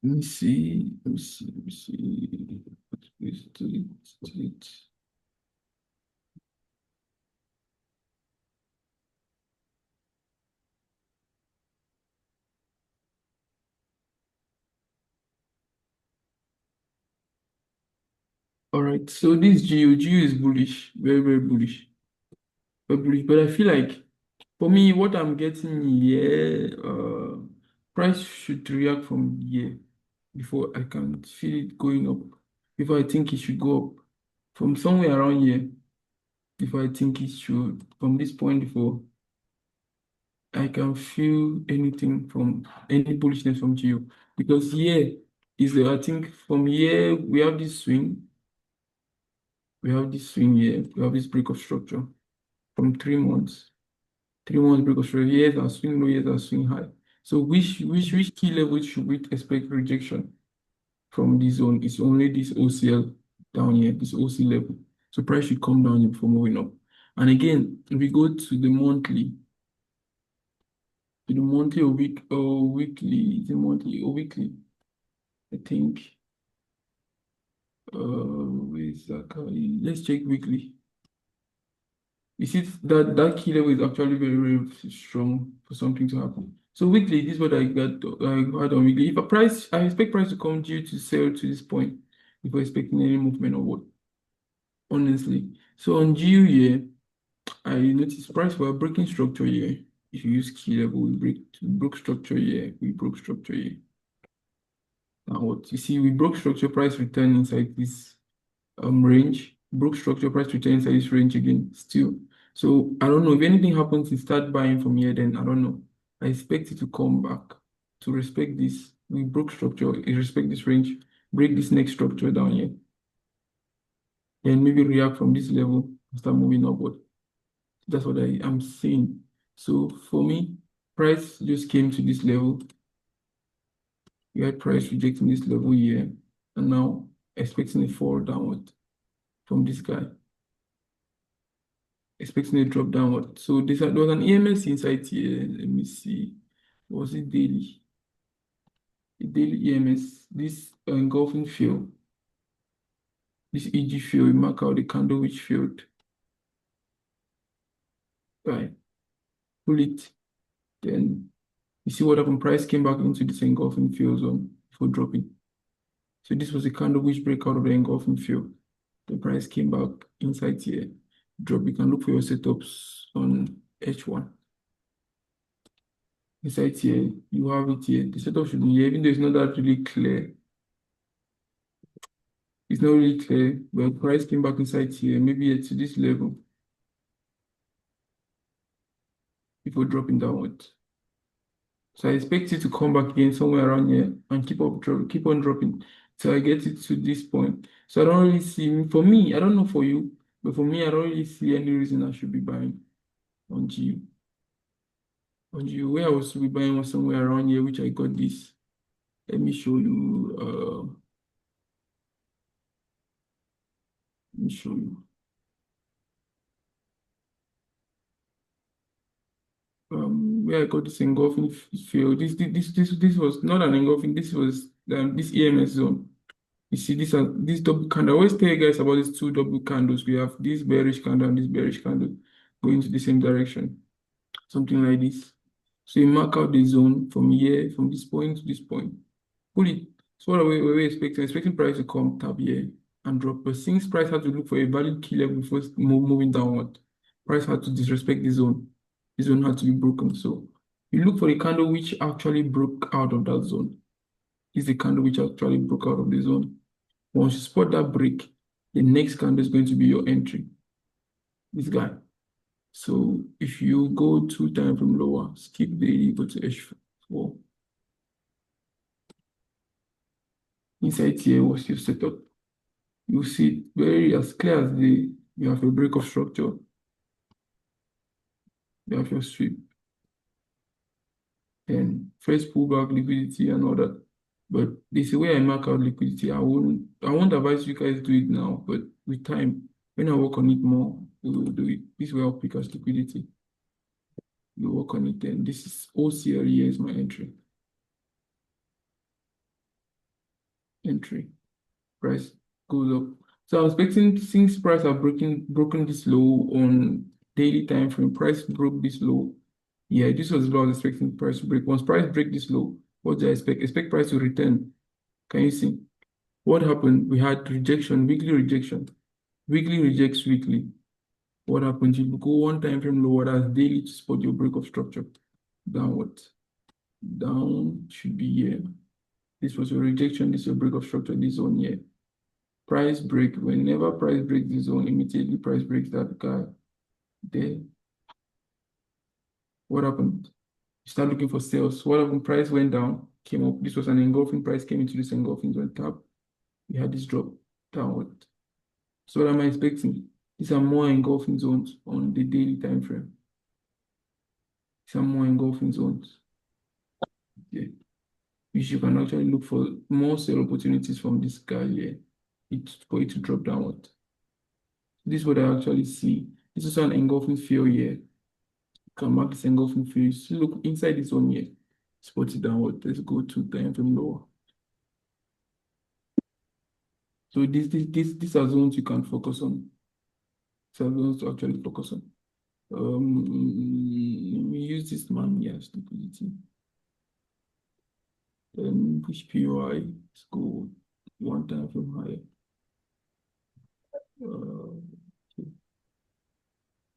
Let me see. Let me see. Let me see. Please delete. All right. So this GU is bullish, very, very bullish. Very bullish. But I feel like for me, what I'm getting here, price should react from here before I can feel it going up. Before I think it should go up from somewhere around here. Before I think it should from this point before I can feel anything from any bullishness from GU because here is the I think from here we have this swing here, we have this break of structure from 3 months. 3 months break of structure. Here's our swing low, here's our swing high. So which key level should we expect rejection from this zone? It's only this OCL down here, this OC level. So price should come down here before moving up. And again, if we go to the monthly or weekly, the monthly or weekly, I think with Zakai, let's check weekly. You see that that key level is actually very, very strong for something to happen. So weekly, this is what I had on weekly. If a price, I expect price to come due to sell to this point if we're expecting any movement or what, honestly. So on GU here, I noticed price were breaking structure here. If you use key level, broke structure here, we broke structure here. Now what you see, we broke structure price return inside this range, broke structure price return inside this range again still. So I don't know if anything happens, you start buying from here, then I don't know. I expect it to come back to respect this. We broke structure, it respect this range, break this next structure down here, then maybe react from this level and start moving upward. That's what I am saying. So for me, price just came to this level. We had price rejecting this level here, and now expecting a fall downward from this guy, expecting a drop downward. So there was an EMS inside here. Let me see. Was it daily? The daily EMS. This engulfing field. This EG field. We mark out the candle which field. Right. Pull it. Then you see what happened. Price came back into this engulfing field zone for dropping. So this was a candle which break out of the engulfing field. The price came back inside here. Drop. You can look for your setups on H1. Inside here, you have it here. The setup should be here, even though it's not that really clear. It's not really clear, but price came back inside here, maybe to this level before dropping downward. So I expect it to come back again somewhere around here and keep on dropping till I get it to this point. So I don't really see, for me, I don't know for you, but for me, I don't really see any reason I should be buying on GU. On GU, where I was to be buying was somewhere around here, which I got this. Let me show you. Let me show you. Where I got this engulfing field. This was not an engulfing. This was this EMS zone. You see, this double candle. I always tell you guys about these two double candles. We have this bearish candle and this bearish candle going to the same direction, something like this. So you mark out the zone from here, from this point to this point. Pull it. So what are we expecting? Expecting price to come tap here and drop. But since price had to look for a valid key level before moving downward, price had to disrespect the zone. The zone had to be broken. So you look for a candle which actually broke out of that zone. Is the candle which actually broke out of the zone. Once you spot that break, the next candle is going to be your entry. This guy. So if you go 2 times from lower, skip daily, go to H4. Inside here was your setup. You see it very as clear as day. You have a break of structure. You have your sweep. And first pullback, liquidity, and all that. But there's a way I mark out liquidity. I won't advise you guys do it now, but with time, when I work on it more, we will do it. This way I'll pick as liquidity. You work on it then. This is OCL, here is my entry. entry. Price goes up. So I'm expecting since price have broken this low on daily time frame, price broke this low. Yeah, this was the low I was expecting price to break. Once price break this low, what do I expect? Expect price to return. Can you see? What happened? We had rejection, weekly rejection. Weekly rejects weekly. What happens? You go one time frame lower, that's daily to spot your break of structure. Downward. Down should be here. This was your rejection, this is your break of structure, this zone here. Price break, whenever price breaks this zone, immediately price breaks that guy there. What happened? You start looking for sales. What happened? Price went down, came up. This was an engulfing price, came into this engulfing zone, tap. We had this drop downward. So what am I expecting? These are more engulfing zones on the daily time frame. These are more engulfing zones. Yeah. Which you can actually look for more sell opportunities from this guy here. For it to drop downward. This is what I actually see. This is an engulfing field here. You can mark this engulfing field. So look inside this one here. Spot it downward. Let's go to time frame lower. So these are zones you can focus on. These are zones to actually focus on. We use this man here as liquidity. Then push POI. Let's go one time from higher. Okay.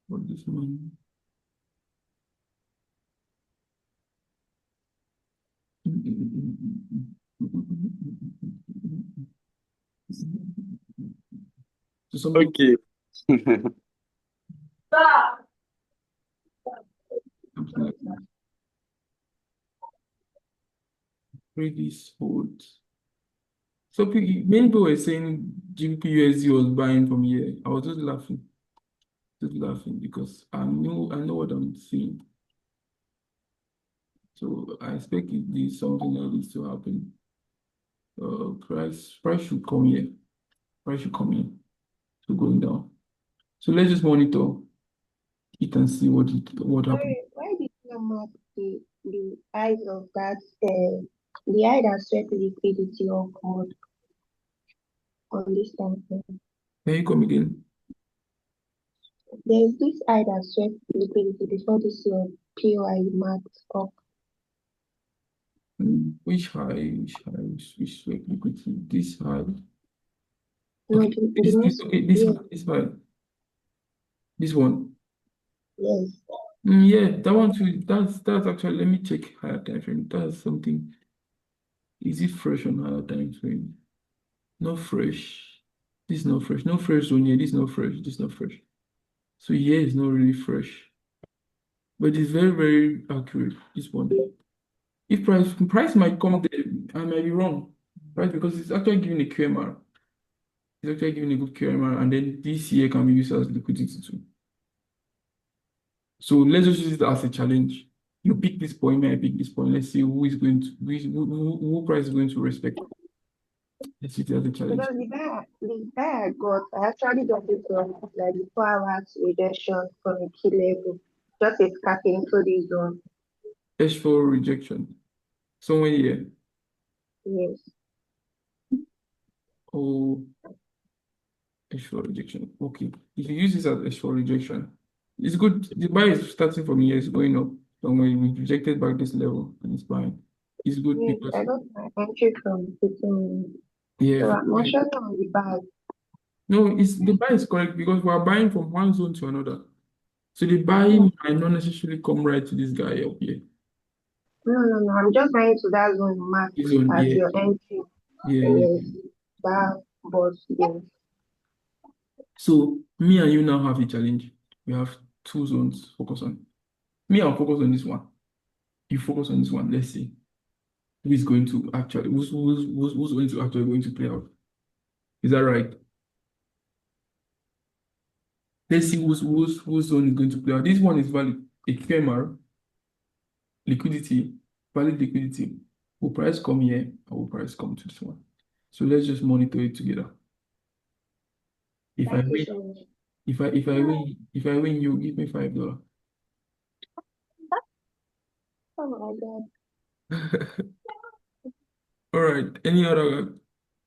What this man? So something, Okay. something like that. Previous holds. So many people were saying GBP was buying from here. I was just laughing because I know what I'm seeing. So I expect there's something else needs to happen. Price should come here. Price should come here. So going down. So let's just monitor it and see what happened. Sorry, why did you not mark the eyes of that the eye that swept liquidity or code on this template? Can you come again? There's this eye that swept liquidity before this your POI marked up. Which high? Which liquidity? This high. No, Okay, the next okay, yeah, this high. This one. yes. Yeah, that one too. That's actually. Let me check higher time frame. That's something. Is it fresh on higher time frame? Not fresh. This is not fresh. No fresh zone here. This is not fresh. This is not fresh. So here is not really fresh, but it's very accurate. This one. If price might come there, I might be wrong, right? Because it's actually giving a QMR. It's actually giving a good QMR, and then this here can be used as liquidity too. So let's just use it as a challenge. You pick this point, may I pick this point. Let's see who is going to who price is going to respect. Let's use it as a challenge. Because the guy I got, I actually got it from like the 4 hours rejection from a key level. Just escaping through the zone. H4 rejection. Somewhere here. Yes. Oh, H4 rejection. Okay. If you use this as H4 rejection, it's good. The buy is starting from here, it's going up. Somewhere we rejected back this level and it's buying. It's good Yes, because I got my entry from 15 minutes. yeah, So I'm actually on the buy. no, it's the buy is correct because we are buying from one zone to another. So the buy No, might not necessarily come right to this guy up here. no. I'm just going to that zone marked This zone, as yeah, your entry. Yes, yeah. that boss. Yes. So me and you now have a challenge. We have two zones to focus on. Me, I'll focus on this one. You focus on this one. Let's see who is going to actually who's going to actually going to play out. Is that right? Let's see whose zone is going to play out. This one is valid. A QMR, liquidity, valid liquidity. Will price come here or will price come to this one? So let's just monitor it together. If I Thank you win, so much. if I win, you give me $5. Oh my God. All right. Any other?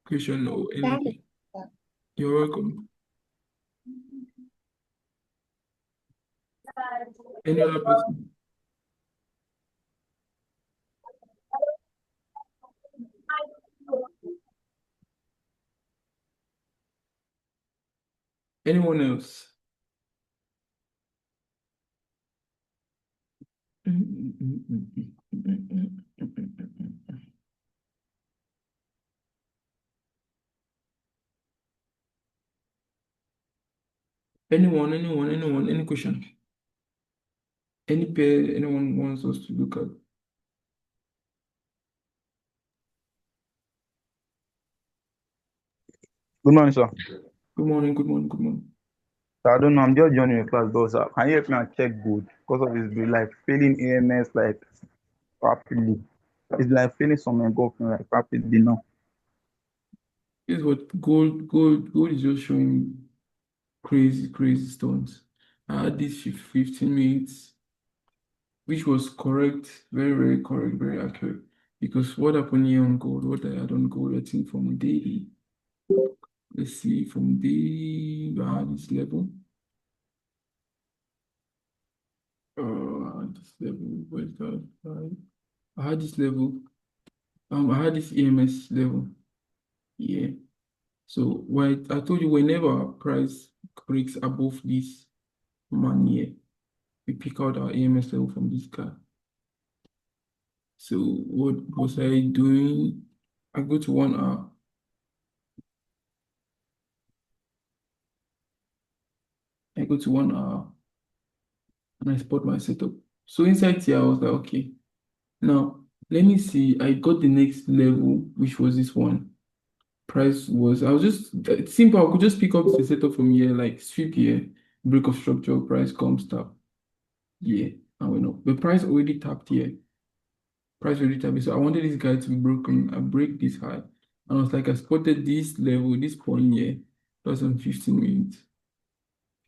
question or Thank you, anything. sir. You're welcome. Any other person? Anyone else? Anyone, any question? Any pair anyone wants us to look at? Good morning, sir. Good morning, good morning, good morning. So I don't know. I'm just joining the class, though, sir. Can you help me and check good? Because of this bill, like failing AMS like rapidly. It's like failing some engulfing like rapidly now. Here's what gold is just showing crazy stones. I had this 15 minutes, which was correct, very correct, very accurate. Because what happened here on gold, what I had on gold, I think from daily. Let's see, from daily, I had this level. This level, where's that? I had this level. I had this EMS level. Yeah. So what I told you, whenever price breaks above this man here, we pick out our EMS level from this guy. So what was I doing? I go to 1 hour. I go to 1 hour and I spot my setup. So inside here, I was like, okay, now let me see. I got the next level, which was this one. Price was, I was just, it's simple. I could just pick up the setup from here, like sweep here, break of structure, price comes tap. Yeah, I will know. The price already tapped here. Price already tapped. So I wanted this guy to be broken. I break this high. And I was like, I spotted this level, this point here. That was on 15 minutes.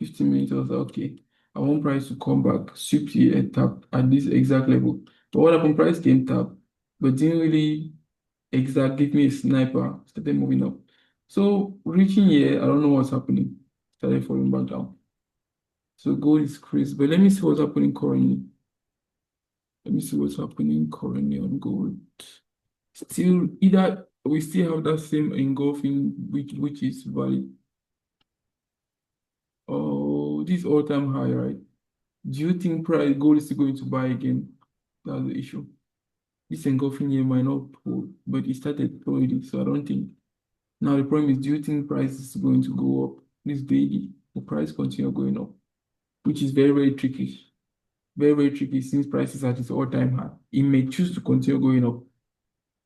15 minutes, I was like, okay. I want price to come back, sweep here and tap at this exact level. But what happened? Price came tap, but didn't really exact give me a sniper, started moving up. So reaching here, I don't know what's happening. Started falling back down. So gold is crazy. But let me see what's happening currently. Let me see what's happening currently on gold. Still, either we still have that same engulfing which is valid. Oh, this all-time high, right? Do you think price gold is still going to buy again? That's the issue. This engulfing here might not hold, but it started already, so I don't think. Now the problem is, do you think price is going to go up this daily? The price continue going up, which is very tricky. Very tricky since price is at its all-time high. It may choose to continue going up.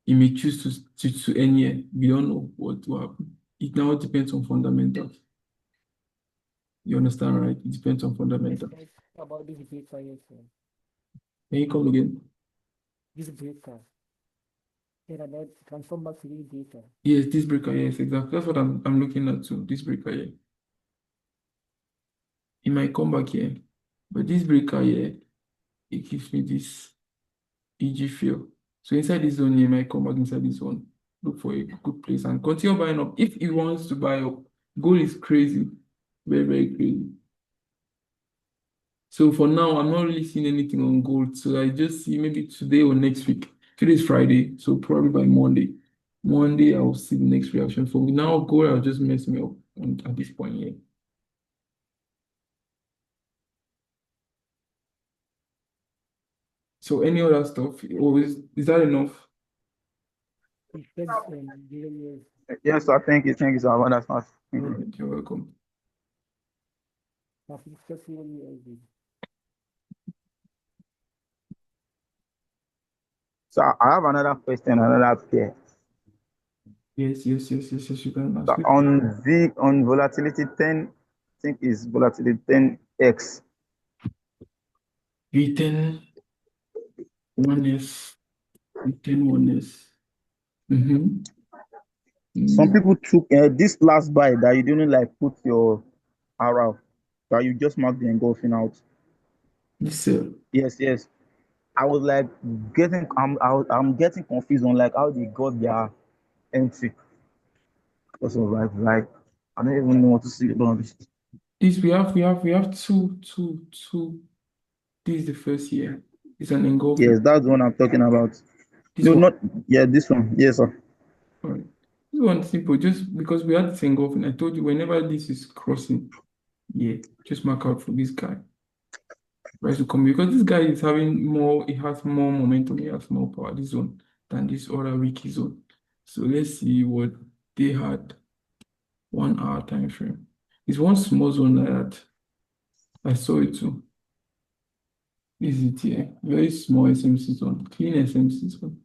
It may choose to end here. We don't know what will happen. It now depends on fundamentals. You understand, right? It depends on fundamentals. Like about this breaker, yes, sir. Can you come again? This breaker. Then about transform back to this breaker. Yes, this breaker, yes, exactly. That's what I'm looking at too. This breaker here. It might come back here. But this breaker here, it gives me this EG feel. So inside this zone, you might come back inside this one. Look for a good place and continue buying up. If he wants to buy up, gold is crazy. Very crazy. So for now, I'm not really seeing anything on gold. So I just see maybe today or next week. Today is Friday, so probably by Monday. Monday, I'll see the next reaction. For now, gold, I'll just mess me up at this point here. So any other stuff, always is that enough? It said 0 years. Yes, sir. Thank you, sir. I understand. Thank you. You're welcome. But it said 0 years. So I have another question, another pair. Yes, you can So ask it. on volatility 10, I think is volatility 10x. V10 1S, V10 1S. Mm-hmm. Some Mm. people took this last buy that you didn't like put your arrow, that you just marked the engulfing out. This Yes. I was like I'm getting confused on like how they got their entry. because of like I don't even know what to say about this. This we have two. This is the first year. It's an engulfing. Yes, that's the one I'm talking about. This No, one. not yeah, this one. Yes, sir. All right. This one simple. Just because we had this engulfing, I told you whenever this is crossing, yeah, just mark out for this guy. Rise to come because this guy is having more. He has more momentum. He has more power. This zone than this other wiki zone. So let's see what they had. 1 hour time frame. It's one small zone like that. I saw it too. This is it here. Very small SMC zone. Clean SMC zone.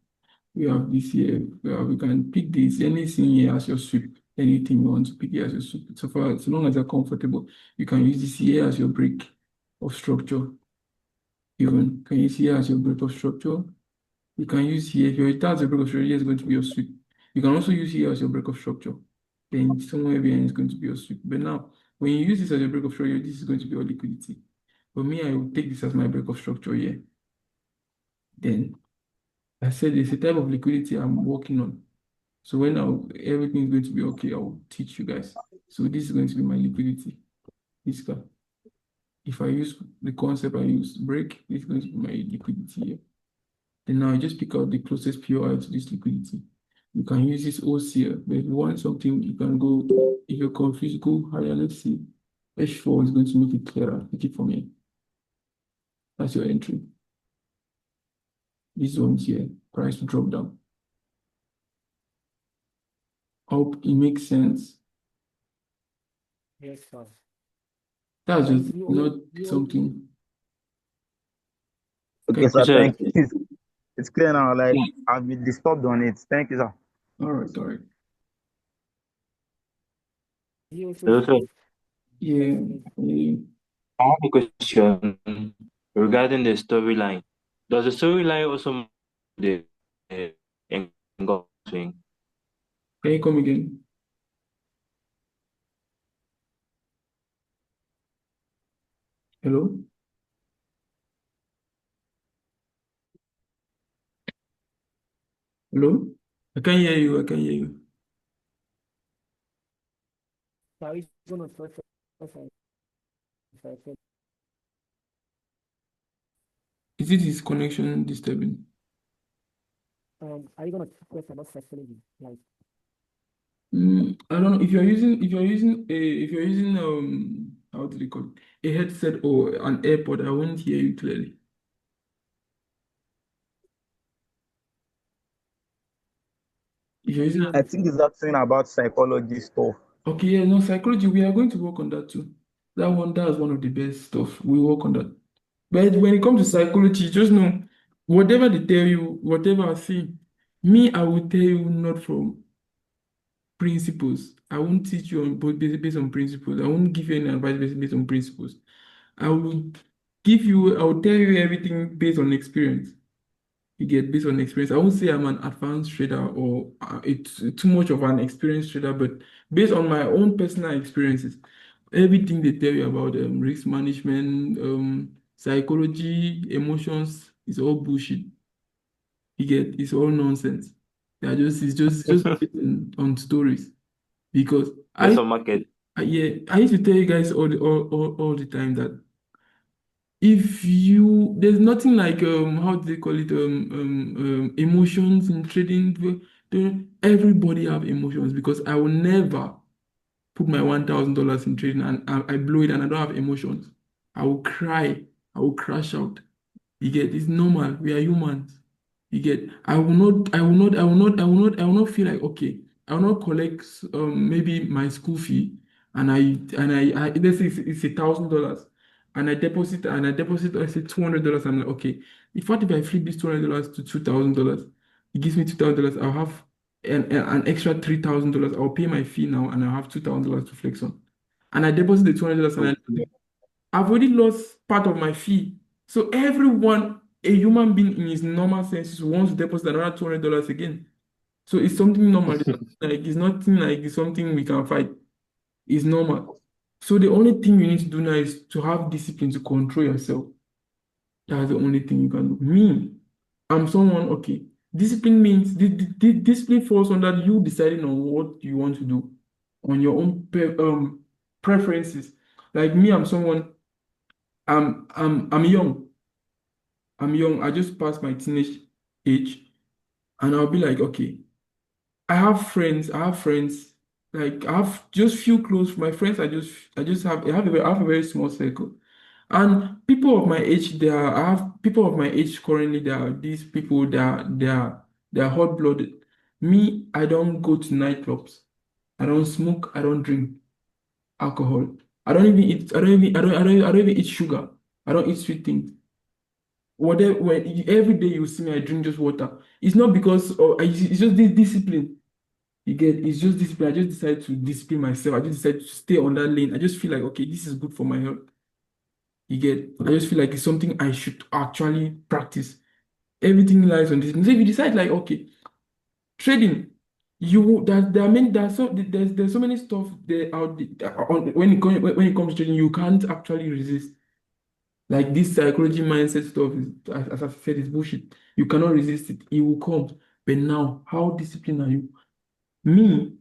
We have this here. We can pick this anything here as your sweep. Anything you want to pick here as your sweep. So far, so long as you're comfortable, you can use this here as your break of structure. Even can you see here as your break of structure? You can use here, if your that's a break of structure, here is going to be your sweep. You can also use here as your break of structure. Then somewhere behind is going to be your sweep. But now, when you use this as your break of structure, this is going to be your liquidity. For me, I will take this as my break of structure here. Then I said it's a type of liquidity I'm working on. So when everything is going to be okay, I'll teach you guys. So this is going to be my liquidity. This guy. If I use the concept I use break, it's going to be my liquidity here. Then now I just pick out the closest POI to this liquidity. You can use this OCL, but if you want something, you can go, if you're confused, go higher. Let's see. H4 is going to make it clearer. Pick it for me. That's your entry. This zones here, price to drop down. Hope it makes sense. Yes, sir. That's just You- not you- something. Okay, sir. Sir, Thank you. It's clear now. Like I've been disturbed on it. Thank you, sir. All right, all right. you also hello, sir. Yeah, yeah. I have a question regarding the storyline. Does the storyline also match the engulfing? Can you come again? Hello? Hello? I can't hear you. I can't hear you. Are you gonna first cycle? Is it his connection disturbing? Are you gonna first about cycling? Like I don't know if you're using how do they call it? A headset or an AirPod, I won't hear you clearly. If you're using I think it's that thing about psychology stuff. okay, yeah, no, psychology, we are going to work on that too. That's one of the best stuff. We work on that. But when it comes to psychology, just know whatever they tell you, whatever I see, me, I will tell you not from principles. I won't teach you on based on principles. I won't give you any advice based on principles. I will I will tell you everything based on experience. You get based on experience. I won't say I'm an advanced trader or it's too much of an experienced trader, but based on my own personal experiences, everything they tell you about risk management, psychology, emotions is all bullshit. You get it's all nonsense. It's just based on stories because Based on market. I used to tell you guys all the time that if you there's nothing like how do they call it emotions in trading. Everybody have emotions because I will never put my $1,000 in trading and I blow it and I don't have emotions. I will cry. I will crash out. You get it's normal. We are humans. You get I will not feel like okay, I will not collect maybe my school fee and I let's say it's $1,000 and I deposit I say $200. I'm like, okay, if I flip this $200 to $2,000, it gives me $2,000, I'll have an extra $3,000. I'll pay my fee now and I'll have $2,000 to flex on. And I deposit the $200 and I've already lost part of my fee. So everyone, a human being in his normal senses wants to deposit another $200 again. So it's something normal. It's nothing like it's something we can fight. It's normal. So the only thing you need to do now is to have discipline to control yourself. That's the only thing you can do. Me, I'm someone, okay. Discipline means discipline falls under you deciding on what you want to do. on your own preferences. Like me, I'm someone, I'm young. I'm young. I just passed my teenage age, and I'll be like, okay, I have friends. Like I have just few close. My friends, I just have, I have a very small circle. And people of my age, I have people of my age currently. There are these people. They are hot blooded. Me, I don't go to nightclubs. I don't smoke. I don't drink alcohol. I don't even eat. I don't even eat sugar. I don't eat sweet things. Whatever. Every day you see me, I drink just water. It's not because it's just this discipline. You get, it's just discipline. I just decided to discipline myself. I just decided to stay on that lane. I just feel like, okay, this is good for my health. You get, I just feel like it's something I should actually practice. Everything lies on this. So if you decide like, okay, trading, you that there are many there's so many stuff there out there, when it comes to trading, you can't actually resist. Like this psychology mindset stuff is, as I said, is bullshit. You cannot resist it. It will come. But now, how disciplined are you? Me,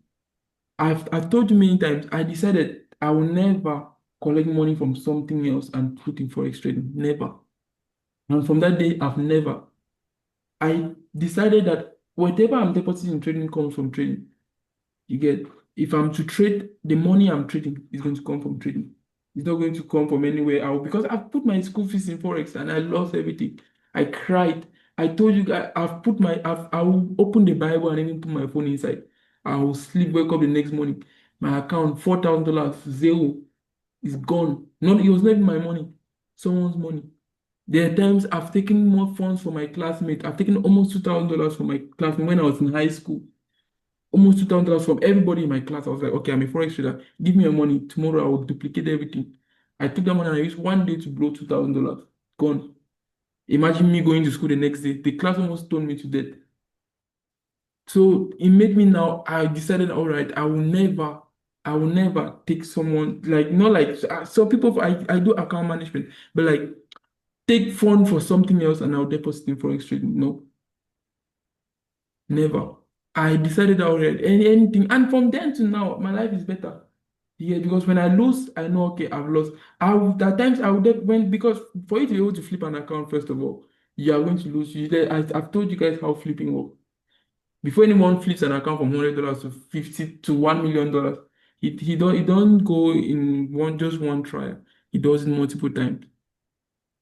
I've told you many times, I decided I will never collect money from something else and put in forex trading. Never. And from that day, I decided that whatever I'm depositing in trading comes from trading. You get, if I'm to trade, the money I'm trading is going to come from trading. It's not going to come from anywhere else because I've put my school fees in forex and I lost everything. I cried. I told you guys, I will open the Bible and even put my phone inside. I will sleep, wake up the next morning. My account, $4,000, zero, is gone. Not, it was not even my money, someone's money. There are times I've taken more funds from my classmate. I've taken almost $2,000 from my classmate when I was in high school. Almost $2,000 from everybody in my class. I was like, okay, I'm a forex trader. Give me your money. Tomorrow I will duplicate everything. I took that money and I used one day to blow $2,000. Gone. Imagine me going to school the next day. The class almost stoned me to death. So it made me now, I decided, all right, I will never take someone like, not like, so people, I do account management, but like take fund for something else and I'll deposit in forex trading. No, never. I decided already anything, and from then to now, my life is better. Yeah, because when I lose, I know, okay, I've lost. At times I would when, because for you to be able to flip an account, first of all, you are going to lose. I've told you guys how flipping works. Before anyone flips an account from $100 to 50 to $1 million, he don't go in one trial. He does it multiple times.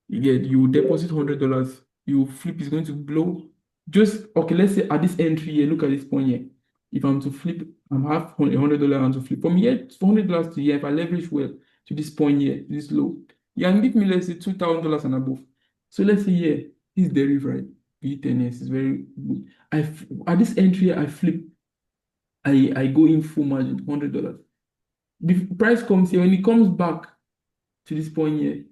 You deposit $100, you flip is going to blow. Just okay, let's say at this entry here, look at this point here. If I'm to flip, I'm have $100 and to flip from here, $400 to here. If I leverage well to this point here, this low, you can give me, let's say, $2,000 and above. So let's say here, this derivative, right? V10s is very good. At this entry here, I flip, I go in full margin, $100. The price comes here, when it comes back to this point here,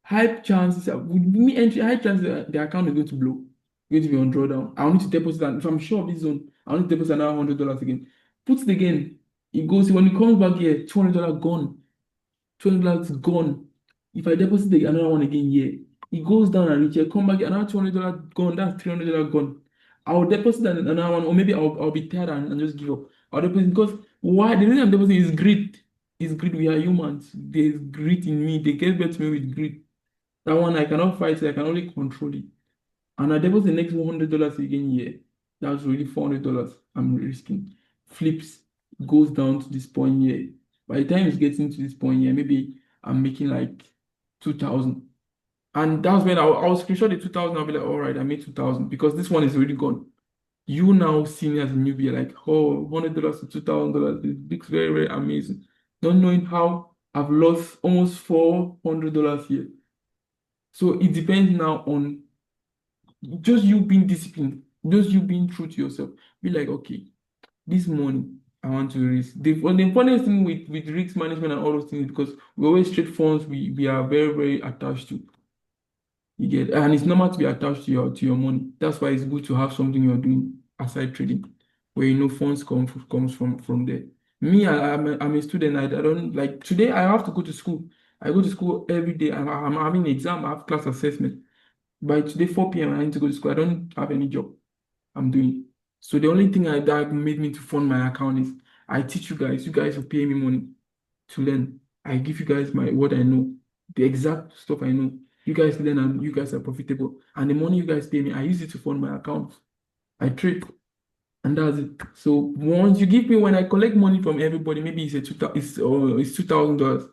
with me entry, high chances that the account is going to blow, going to be on drawdown. I'll need to deposit, and if I'm sure of this zone, I'll need to deposit another $100 again. Put it again, it goes, when it comes back here, $200 gone. $200 gone. If I deposit another one again here, it goes down and reach here, come back, another $200 gone, that's $300 gone. I'll deposit another one, or maybe I'll be tired and just give up. I'll deposit because why? The reason I'm depositing is greed. It's greed. We are humans. There's greed in me. They get back to me with greed. That one I cannot fight it, I can only control it. And I deposit the next $100 again here. That's really $400 I'm risking. Flips, goes down to this point here. By the time it's getting to this point here, maybe I'm making like 2,000. And that's when I'll screenshot the 2,000. I'll be like, all right, I made 2,000 because this one is already gone. You now see me as a newbie, you're like, oh, $100 to $2,000. It looks very, very amazing. Not knowing how I've lost almost $400 here. So it depends now on just you being disciplined, just you being true to yourself. Be like, okay, this money I want to risk. The funniest thing with risk management and all those things is because we always trade funds we are very, very attached to. You get, and it's normal to be attached to your money. That's why it's good to have something you're doing aside trading, where you know funds comes from there. Me, I'm a student. I don't like today. I have to go to school. I go to school every day. I'm having an exam. I have class assessment. By today, 4 p.m., I need to go to school. I don't have any job I'm doing. So the only thing that made me to fund my account is I teach you guys will pay me money to learn. I give you guys what I know, the exact stuff I know. You guys learn and you guys are profitable. And the money you guys pay me, I use it to fund my account. I trade. And that's it. So once you give me, when I collect money from everybody, maybe it's a it's $2,000.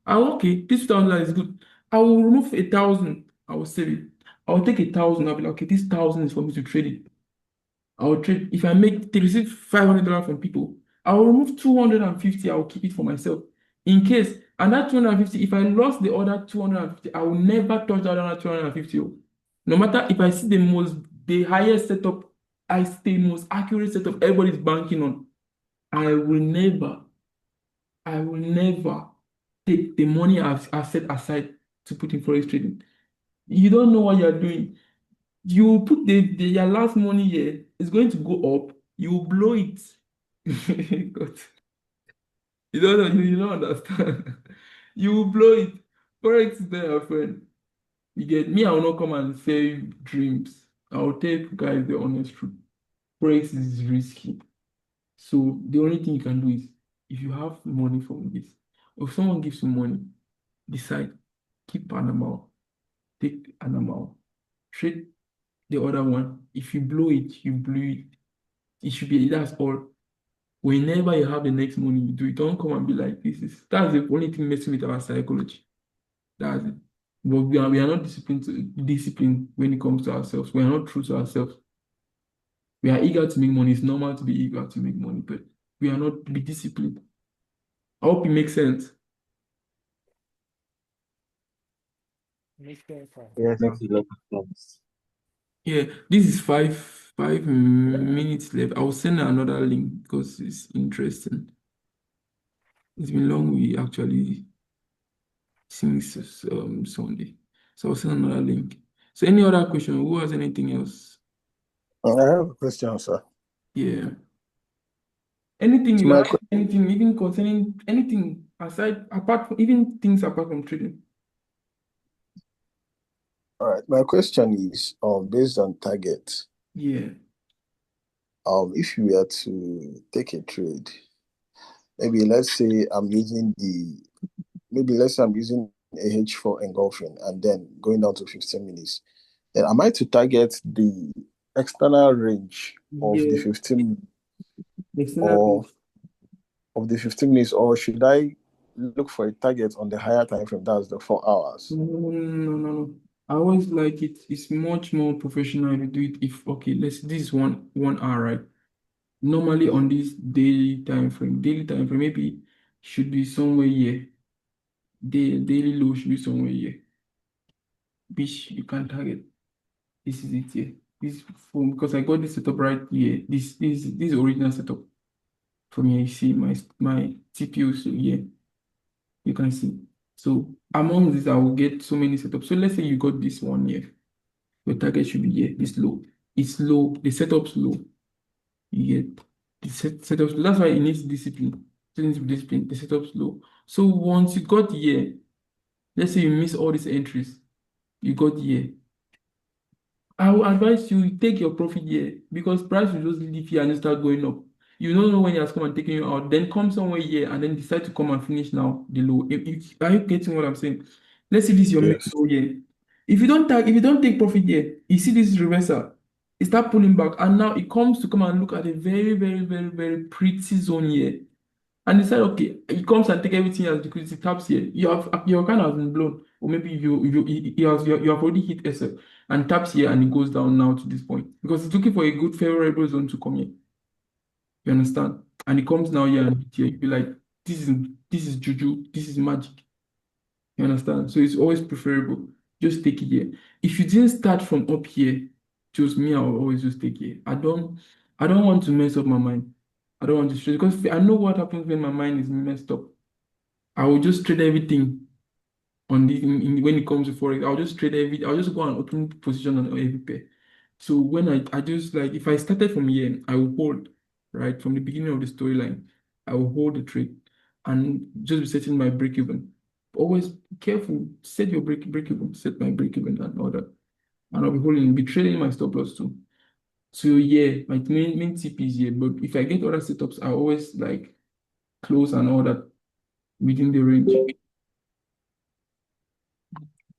Okay, this $2,000 is good. I will remove 1,000. I will save it. I will take 1,000. I'll be like, okay, this 1,000 is for me to trade it. I will trade. If I receive $500 from people, I will remove 250. I will keep it for myself. In case, and that 250, if I lost the other 250, I will never touch that other 250. No matter if I see the highest setup, I see the most accurate setup everybody's banking on, I will never, I will never take the money I've set aside to put in forex trading. You don't know what you're doing. You put your last money here, it's going to go up, you will blow it. God, you don't know, you don't understand. You will blow it. Forex is there, my friend. You get me, I will not come and say dreams. I will tell you guys the honest truth. Forex is risky. So the only thing you can do is if you have money from this, or if someone gives you money, decide, keep an amount, take an amount, trade the other one. If you blow it, you blew it. It should be that's all. Whenever you have the next money, you do it. Don't come and be like, that's the only thing messing with our psychology. That's it. But we are not disciplined when it comes to ourselves. We are not true to ourselves. We are eager to make money. It's normal to be eager to make money, but we are not be disciplined. I hope it makes sense. Makes sense. Yes, sir. Makes a lot of sense. Yeah, this is five minutes left. I'll send another link because it's interesting. It's been long. We actually since Sunday, so I'll send another link. So, any other question? Who has anything else? I have a question, sir. Yeah. Anything So you my have? Anything even concerning anything aside apart from even things apart from trading? all right, my question is based on target. Yeah. If you were to take a trade, maybe let's say I'm using a H4 engulfing and then going down to 15 minutes. Then am I to target the external range of the Yeah. 15 External. or of the 15 minutes, or should I look for a target on the higher time frame? That's the 4 hours. No. I always like it. It's much more professional if you do it. If okay, this is one hour, right? Normally on this daily time frame, maybe should be somewhere here. Daily low should be somewhere here, which you can target. This is it here. This phone because I got this setup right here. This original setup from here. You see my TPU, so here you can see. So among this, I will get so many setups. So let's say you got this one here. Your target should be here. It's low. It's low. The setup's low. You get the setup. That's why it needs discipline. It needs discipline. The setup's low. So once you got here, let's say you miss all these entries, you got here. I will advise you take your profit here because price will just leave here and start going up. You don't know when it has come and taken you out. Then come somewhere here and then decide to come and finish now the low. Are you getting what I'm saying? Let's see this your main Yes. low here. If you don't take profit here, you see this reversal. It start pulling back, and now it comes to come and look at a very, very, very, very pretty zone here. And decide, okay, it comes and take everything as liquidity taps here. Your kind has been blown, or maybe you have already hit SL and taps here and it goes down now to this point because it's looking for a good favorable zone to come here. You understand? And it comes now here and hit here. You be like, this is juju, this is magic. You understand? So it's always preferable. Just take it here. If you didn't start from up here, just me, I will always just take it. I don't want to mess up my mind. I don't want to stress because I know what happens when my mind is messed up. I will just trade everything on when it comes to forex. I'll just go and open position on every pair. So when I just like if I started from here, I will hold right from the beginning of the storyline. I will hold the trade and just be setting my break even. Always be careful, set your break even, set my break even and all that. And I'll be holding, be trading my stop loss too. So yeah, my main tip is here. But if I get other setups, I always like close and all that within the range.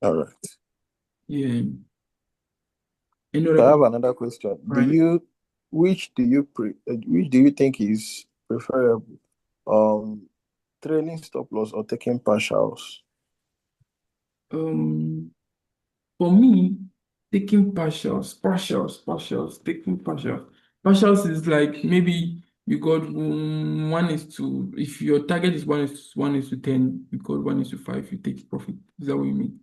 All right. Yeah. Any I other have another question. right? Which do you think is preferable? Trailing stop loss or taking partials? For me, taking taking partials. Partials is like maybe you got 1:1. If your target is 1:10, you got 1:5, you take profit. Is that what you mean?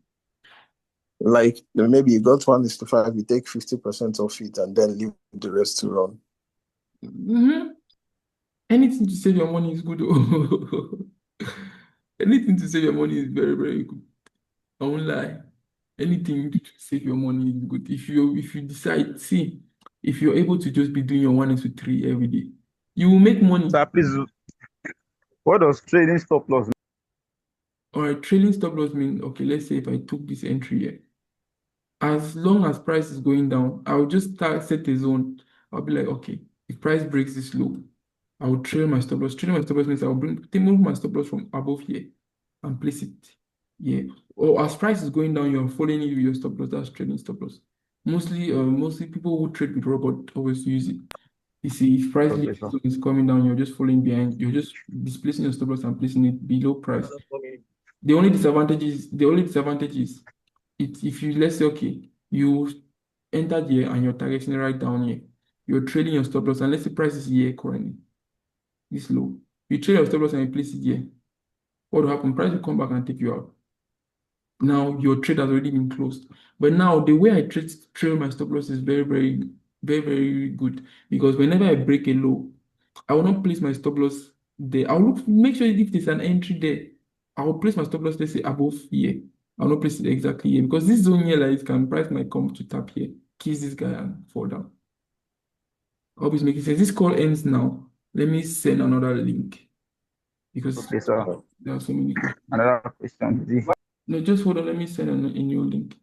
Like maybe you got 1:5, you take 50% of it and then leave the rest to run. Mm-hmm. Anything to save your money is good. Anything to save your money is very, very good. I won't lie. Anything to save your money is good. If you decide, see, if you're able to just be doing your 1:3 every day, you will make money. Sir, please, what does trading stop loss mean? All right, trailing stop loss means, okay, let's say if I took this entry here, as long as price is going down, I'll just set a zone. I'll be like, okay, if price breaks this low, I will trail my stop loss. Trailing my stop loss means I will move my stop loss from above here and place it here. Or as price is going down, you're following it with your stop loss. That's trailing stop loss. Mostly people who trade with robot always use it. You see, if price Okay, sir. is coming down, you're just following behind. You're just displacing your stop loss and placing it below price. The only disadvantage is if you, let's say, okay, you entered here and you're targeting right down here, you're trading your stop loss, and let's say price is here currently, this low. You trade your stop loss and you place it here. What will happen? Price will come back and take you out. Now your trade has already been closed. But now the way I trail my stop loss is very, very, very, very good, because whenever I break a low, I will not place my stop loss there. I'll make sure if there's an entry there, I will place my stop loss, let's say, above here. I'll not place it exactly here, because this zone here, like, can price might come to tap here, kiss this guy and fall down. I hope it's making sense. This call ends now. Let me send another link, because Okay, sir. there are so many questions. Another question. No, just hold on. Let me send a new link.